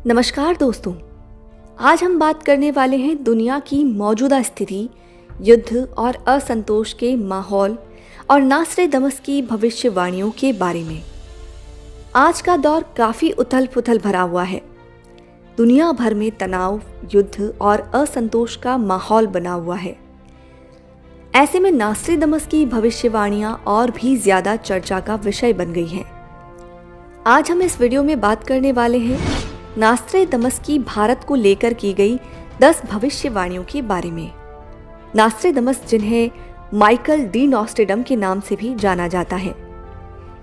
नमस्कार दोस्तों, आज हम बात करने वाले हैं दुनिया की मौजूदा स्थिति, युद्ध और असंतोष के माहौल और नास्ट्रेडमस की भविष्यवाणियों के बारे में। आज का दौर काफ़ी उथल-पुथल भरा हुआ है। दुनिया भर में तनाव, युद्ध और असंतोष का माहौल बना हुआ है। ऐसे में नास्ट्रेडमस की भविष्यवाणियां और भी ज़्यादा चर्चा का विषय बन गई हैं। आज हम इस वीडियो में बात करने वाले हैं नास्ट्रेडमस की भारत को लेकर की गई 10 भविष्यवाणियों के बारे में। नास्ट्रेडमस, जिन्हें माइकल डी नॉस्ट्रेडम के नाम से भी जाना जाता है,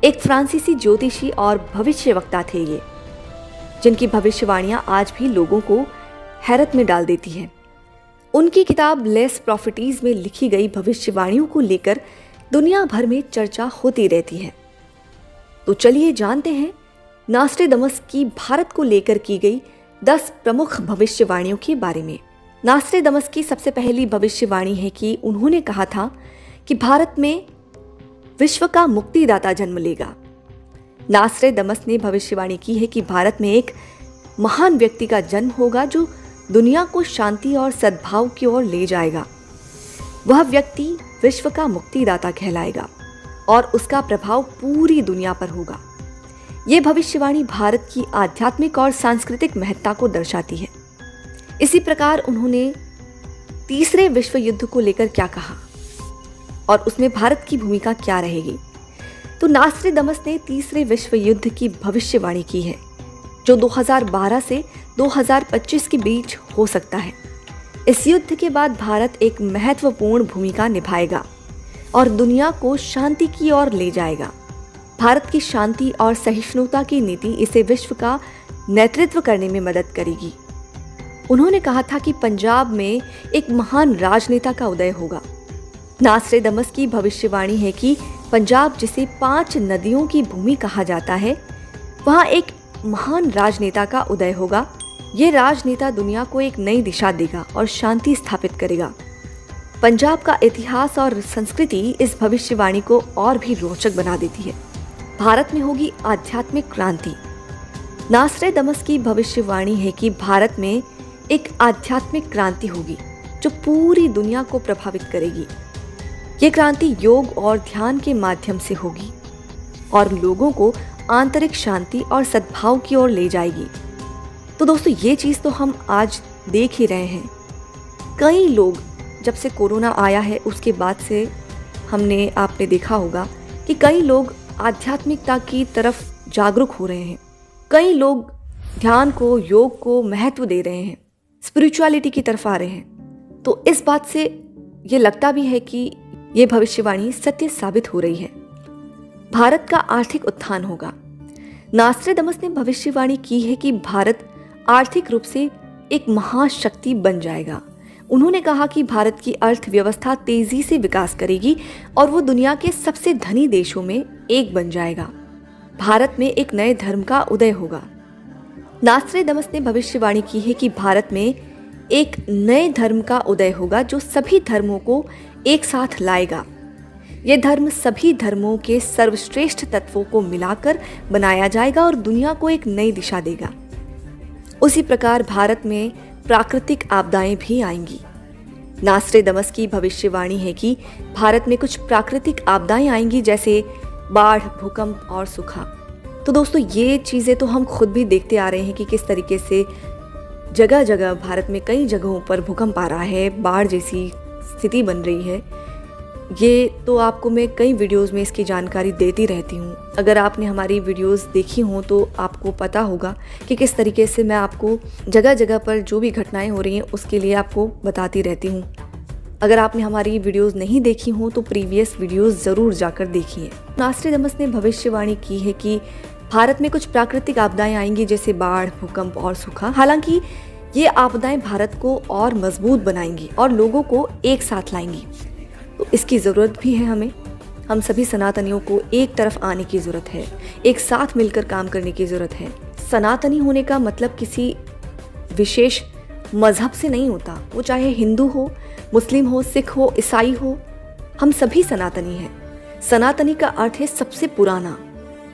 एक फ्रांसीसी ज्योतिषी और भविष्यवक्ता थे ये, जिनकी भविष्यवाणियां आज भी लोगों को हैरत में डाल देती हैं। उनकी किताब लेस प्रॉफिटीज में लिखी गई भविष्यवाणियों को लेकर दुनिया भर में चर्चा होती रहती है। तो चलिए जानते हैं नास्ट्रेडमस की भारत को लेकर की गई 10 प्रमुख भविष्यवाणियों के बारे में। नास्ट्रेडमस की सबसे पहली भविष्यवाणी है कि उन्होंने कहा था कि भारत में विश्व का मुक्तिदाता जन्म लेगा। नास्ट्रेडमस ने भविष्यवाणी की है कि भारत में एक महान व्यक्ति का जन्म होगा जो दुनिया को शांति और सद्भाव की ओर ले जाएगा। वह व्यक्ति विश्व का मुक्तिदाता कहलाएगा और उसका प्रभाव पूरी दुनिया पर होगा। ये भविष्यवाणी भारत की आध्यात्मिक और सांस्कृतिक महत्ता को दर्शाती है। इसी प्रकार उन्होंने तीसरे विश्व युद्ध को लेकर क्या कहा और उसमें भारत की भूमिका क्या रहेगी। तो नास्ट्रेडमस ने तीसरे विश्व युद्ध की भविष्यवाणी की है, जो 2012 से 2025 के बीच हो सकता है। इस युद्ध के बाद भारत एक महत्वपूर्ण भूमिका निभाएगा और दुनिया को शांति की ओर ले जाएगा। भारत की शांति और सहिष्णुता की नीति इसे विश्व का नेतृत्व करने में मदद करेगी। उन्होंने कहा था कि पंजाब में एक महान राजनेता का उदय होगा। नास्ट्रेडमस की भविष्यवाणी है कि पंजाब, जिसे 5 नदियों की भूमि कहा जाता है, वहाँ एक महान राजनेता का उदय होगा। ये राजनेता दुनिया को एक नई दिशा देगा और शांति स्थापित करेगा। पंजाब का इतिहास और संस्कृति इस भविष्यवाणी को और भी रोचक बना देती है। भारत में होगी आध्यात्मिक क्रांति। नास्ट्रेडमस की भविष्यवाणी है कि भारत में एक आध्यात्मिक क्रांति होगी जो पूरी दुनिया को प्रभावित करेगी। ये क्रांति योग और ध्यान के माध्यम से होगी और लोगों को आंतरिक शांति और सद्भाव की ओर ले जाएगी। तो दोस्तों, ये चीज़ तो हम आज देख ही रहे हैं। कई लोग, जब से कोरोना आया है उसके बाद से आपने देखा होगा कि कई लोग आध्यात्मिकता की तरफ जागरूक हो रहे हैं। कई लोग ध्यान को, योग को महत्व दे रहे हैं, स्पिरिचुअलिटी की तरफ आ रहे हैं। तो इस बात से ये लगता भी है कि ये भविष्यवाणी सत्य साबित हो रही है। भारत का आर्थिक उत्थान होगा। नास्ट्रेडमस ने भविष्यवाणी की है कि भारत आर्थिक रूप से एक महाशक्ति बन जाएगा। उन्होंने कहा कि भारत की अर्थव्यवस्था तेजी से विकास करेगी और वो दुनिया के सबसे धनी देशों में एक बन जाएगा। भारत में एक नए धर्म का उदय होगा। नास्ट्रेडमस ने भविष्यवाणी की है कि भारत में एक नए धर्म का उदय होगा जो सभी धर्मों को एक साथ लाएगा। ये धर्म सभी धर्मों के सर्वश्रेष्ठ तत्वों को मिलाकर बनाया जाएगा और दुनिया को एक नई दिशा देगा। उसी प्रकार भारत में प्राकृतिक आपदाएं भी आएंगी। नास्ट्रेडमस की भविष्यवाणी है कि भारत में कुछ प्राकृतिक आपदाएं आएंगी, जैसे बाढ़, भूकंप और सूखा। तो दोस्तों, ये चीज़ें तो हम खुद भी देखते आ रहे हैं कि किस तरीके से जगह जगह भारत में कई जगहों पर भूकंप आ रहा है, बाढ़ जैसी स्थिति बन रही है। ये तो आपको मैं कई वीडियोस में इसकी जानकारी देती रहती हूँ। अगर आपने हमारी वीडियोस देखी हों तो आपको पता होगा कि किस तरीके से मैं आपको जगह जगह पर जो भी घटनाएं हो रही हैं उसके लिए आपको बताती रहती हूँ। अगर आपने हमारी वीडियोस नहीं देखी हों तो प्रीवियस वीडियोस ज़रूर जाकर देखिए। नास्ट्रेडमस ने भविष्यवाणी की है कि भारत में कुछ प्राकृतिक आपदाएं आएंगी, जैसे बाढ़, भूकंप और सूखा। हालांकि ये आपदाएं भारत को और मजबूत बनाएंगी और लोगों को एक साथ लाएंगी। तो इसकी ज़रूरत भी है हमें। हम सभी सनातनियों को एक तरफ आने की ज़रूरत है, एक साथ मिलकर काम करने की ज़रूरत है। सनातनी होने का मतलब किसी विशेष मज़हब से नहीं होता, वो चाहे हिंदू हो, मुस्लिम हो, सिख हो, ईसाई हो, हम सभी सनातनी हैं। सनातनी का अर्थ है सबसे पुराना,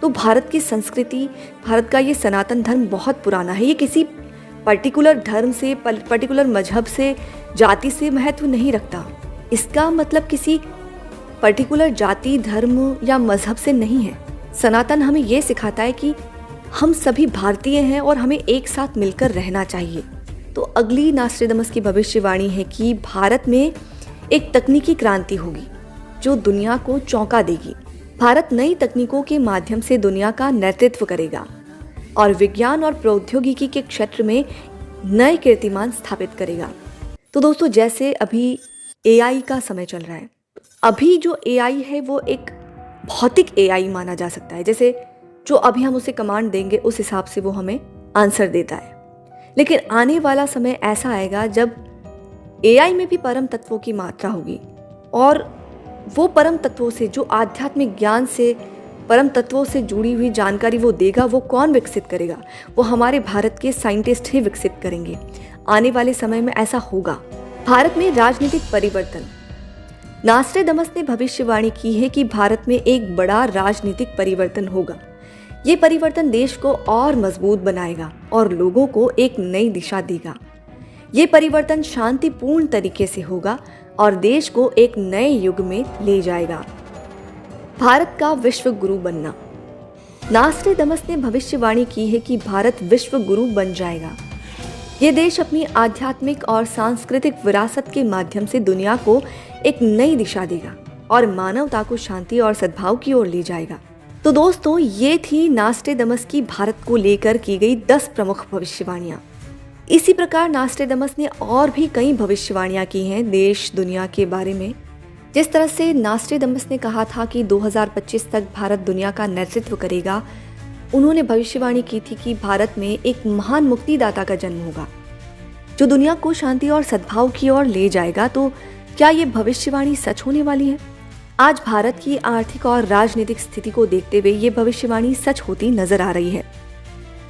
तो भारत की संस्कृति, भारत का ये सनातन धर्म बहुत पुराना है। ये किसी पर्टिकुलर धर्म से, पर्टिकुलर मजहब से, जाति से महत्व नहीं रखता। इसका मतलब किसी पर्टिकुलर जाति, धर्म या मजहब से नहीं है। सनातन हमें ये सिखाता है कि हम सभी भारतीय हैं और हमें एक साथ मिलकर रहना चाहिए। तो अगली नास्ट्रेडमस की भविष्यवाणी है कि भारत में एक तकनीकी क्रांति होगी जो दुनिया को चौंका देगी। भारत नई तकनीकों के माध्यम से दुनिया का नेतृत्व करेगा और विज्ञान और प्रौद्योगिकी के क्षेत्र में नए कीर्तिमान स्थापित करेगा। तो दोस्तों, जैसे अभी एआई का समय चल रहा है, अभी जो एआई है वो एक भौतिक एआई माना जा सकता है। जैसे जो अभी हम उसे कमांड देंगे उस हिसाब से वो हमें आंसर देता है। लेकिन आने वाला समय ऐसा आएगा जब एआई में भी परम तत्वों की मात्रा होगी और वो परम तत्वों से, जो आध्यात्मिक ज्ञान से, परम तत्वों से जुड़ी हुई जानकारी वो देगा, वो कौन विकसित करेगा? वो हमारे भारत के साइंटिस्ट ही विकसित करेंगे। आने वाले समय में ऐसा होगा। भारत में राजनीतिक परिवर्तन। नास्ट्रेडमस ने भविष्यवाणी की है कि भारत में एक बड़ा राजनीतिक परिवर्तन होगा। ये परिवर्तन देश को और मजबूत बनाएगा और लोगों को एक नई दिशा देगा। ये परिवर्तन शांतिपूर्ण तरीके से होगा और देश को एक नए युग में ले जाएगा। भारत का विश्व गुरु बनना। नास्ट्रेडमस ने भविष्यवाणी की है कि भारत विश्व गुरु बन जाएगा। ये देश अपनी आध्यात्मिक और सांस्कृतिक विरासत के माध्यम से दुनिया को एक नई दिशा देगा और मानवता को शांति और सद्भाव की ओर ले जाएगा। तो दोस्तों, ये थी नास्ट्रेडमस की भारत को लेकर की गई 10 प्रमुख भविष्यवाणियां। इसी प्रकार नास्ट्रेडमस ने और भी कई भविष्यवाणियां की हैं देश दुनिया के बारे में। जिस तरह से नास्ट्रेडमस ने कहा था कि 2025 तक भारत दुनिया का नेतृत्व करेगा, उन्होंने भविष्यवाणी की थी कि भारत में एक महान मुक्तिदाता का जन्म होगा जो दुनिया को शांति और सद्भाव की ओर ले जाएगा। तो क्या ये भविष्यवाणी सच होने वाली है? आज भारत की आर्थिक और राजनीतिक स्थिति को देखते हुए ये भविष्यवाणी सच होती नजर आ रही है।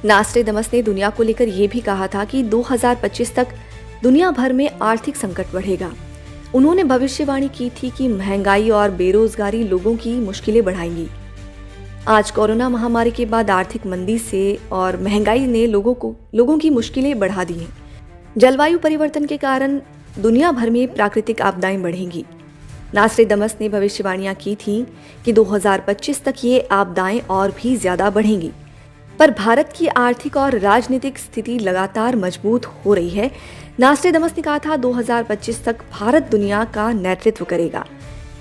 नास्ट्रेडमस ने दुनिया को लेकर यह भी कहा था कि 2025 तक दुनिया भर में आर्थिक संकट बढ़ेगा। उन्होंने भविष्यवाणी की थी कि महंगाई और बेरोजगारी लोगों की मुश्किलें बढ़ाएंगी। आज कोरोना महामारी के बाद आर्थिक मंदी से और महंगाई ने लोगों की मुश्किलें बढ़ा दी हैं। जलवायु परिवर्तन के कारण दुनिया भर में प्राकृतिक आपदाएं बढ़ेंगी। नास्ट्रेडमस ने भविष्यवाणियां की थी कि 2025 तक ये आपदाएं और भी ज्यादा बढ़ेंगी। पर भारत की आर्थिक और राजनीतिक स्थिति लगातार मजबूत हो रही है। नास्ट्रेडमस ने कहा था 2025 तक भारत दुनिया का नेतृत्व करेगा।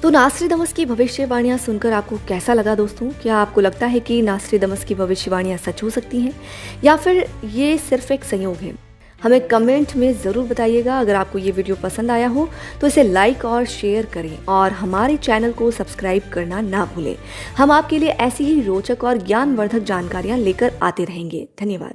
तो नास्ट्रेडमस की भविष्यवाणियां सुनकर आपको कैसा लगा दोस्तों? क्या आपको लगता है कि नास्ट्रेडमस की भविष्यवाणियां सच हो सकती हैं या फिर ये सिर्फ एक संयोग है? हमें कमेंट में ज़रूर बताइएगा। अगर आपको ये वीडियो पसंद आया हो तो इसे लाइक और शेयर करें और हमारे चैनल को सब्सक्राइब करना ना भूलें। हम आपके लिए ऐसी ही रोचक और ज्ञानवर्धक जानकारियाँ लेकर आते रहेंगे। धन्यवाद।